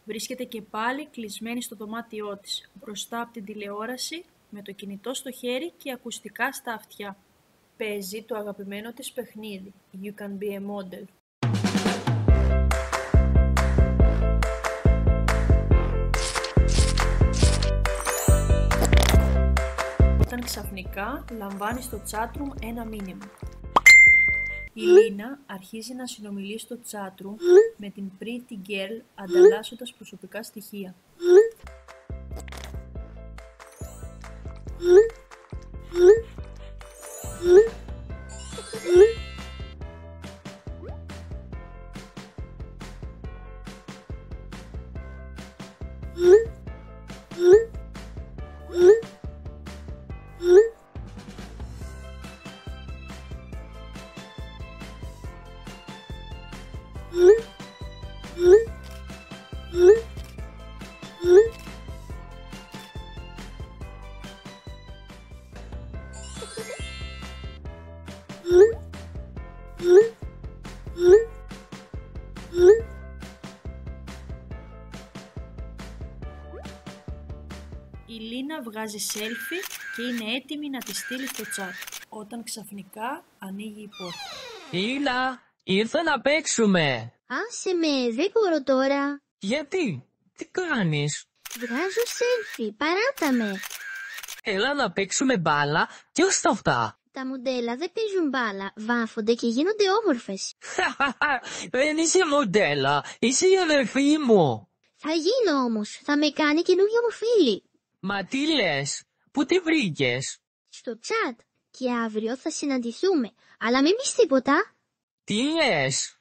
Βρίσκεται και πάλι κλεισμένη στο δωμάτιό της, μπροστά από την τηλεόραση, με το κινητό στο χέρι και ακουστικά στα αυτιά. Παίζει το αγαπημένο της παιχνίδι, You Can Be a Model. Όταν ξαφνικά λαμβάνει στο chatroom ένα μήνυμα. Η Λίνα αρχίζει να συνομιλεί στο chatroom με την Pretty Girl, ανταλλάσσοντας προσωπικά στοιχεία. Η Λίνα βγάζει selfie και είναι έτοιμη να τη στείλει στο chat, όταν ξαφνικά ανοίγει η πόρτα. Λίνα, ήρθα να παίξουμε. Άσε με, δεν μπορώ τώρα. Γιατί, τι κάνεις? Βγάζω selfie, παράτα με. Έλα να παίξουμε μπάλα και ως αυτά. Τα μοντέλα δεν παίζουν μπάλα, βάφονται και γίνονται όμορφες. Δεν είσαι μοντέλα, είσαι η αδερφή μου. Θα γίνω όμως, θα με κάνει καινούργια μου φίλη. Μα τι λες, πού τη βρήκες? Στο chat. Και αύριο θα συναντηθούμε, αλλά μην πεις τίποτα. Τι λες?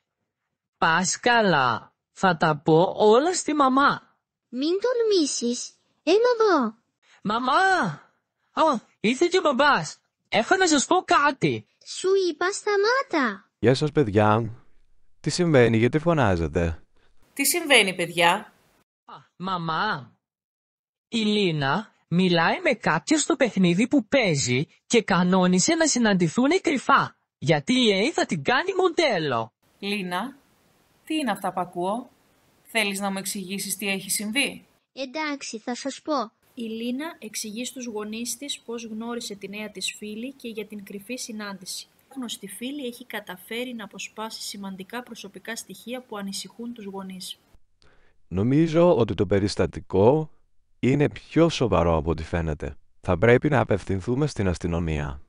Πας καλά, θα τα πω όλα στη μαμά. Μην τολμήσεις, έλα εδώ. Μαμά! Ήρθε και ο μπαμπάς. Έχω να σας πω κάτι. Σου είπα σταμάτα. Γεια σας παιδιά. Τι συμβαίνει, γιατί φωνάζετε? Τι συμβαίνει, παιδιά? Μαμά, η Λίνα μιλάει με κάποιον στο παιχνίδι που παίζει και κανόνισε να συναντηθούν κρυφά, γιατί λέει θα την κάνει μοντέλο. Λίνα, τι είναι αυτά που ακούω? Θέλεις να μου εξηγήσεις τι έχει συμβεί? Εντάξει, θα σας πω. Η Λίνα εξηγεί στους γονείς της πώς γνώρισε τη νέα της φίλη και για την κρυφή συνάντηση. Η γνωστή φίλη έχει καταφέρει να αποσπάσει σημαντικά προσωπικά στοιχεία που ανησυχούν τους γονείς. Νομίζω ότι το περιστατικό είναι πιο σοβαρό από ό,τι φαίνεται. Θα πρέπει να απευθυνθούμε στην αστυνομία.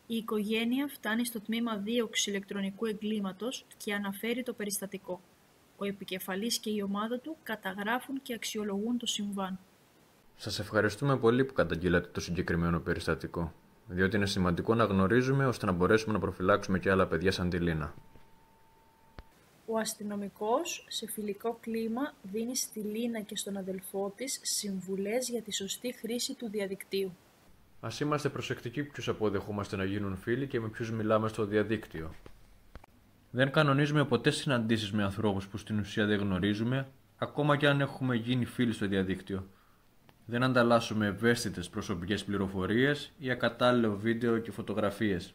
Η οικογένεια φτάνει στο τμήμα δίωξης ηλεκτρονικού εγκλήματος και αναφέρει το περιστατικό. Ο επικεφαλής και η ομάδα του καταγράφουν και αξιολογούν το συμβάν. Σας ευχαριστούμε πολύ που καταγγείλατε το συγκεκριμένο περιστατικό, διότι είναι σημαντικό να γνωρίζουμε ώστε να μπορέσουμε να προφυλάξουμε και άλλα παιδιά σαν τη Λίνα. Ο αστυνομικός, σε φιλικό κλίμα, δίνει στη Λίνα και στον αδελφό της συμβουλές για τη σωστή χρήση του διαδικτύου. Ας είμαστε προσεκτικοί ποιους αποδεχόμαστε να γίνουν φίλοι και με ποιους μιλάμε στο διαδίκτυο. Δεν κανονίζουμε ποτέ συναντήσεις με ανθρώπους που στην ουσία δεν γνωρίζουμε, ακόμα και αν έχουμε γίνει φίλοι στο διαδίκτυο. Δεν ανταλλάσσουμε ευαίσθητες προσωπικές πληροφορίες ή ακατάλληλο βίντεο και φωτογραφίες.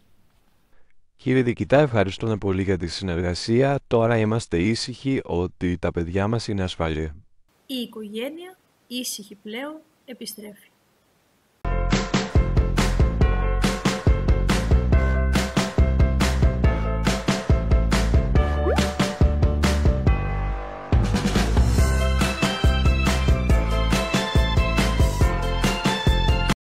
Κύριε Διοικητά, ευχαριστούμε πολύ για τη συνεργασία. Τώρα είμαστε ήσυχοι ότι τα παιδιά μας είναι ασφαλή. Η οικογένεια, ήσυχη πλέον, επιστρέφει.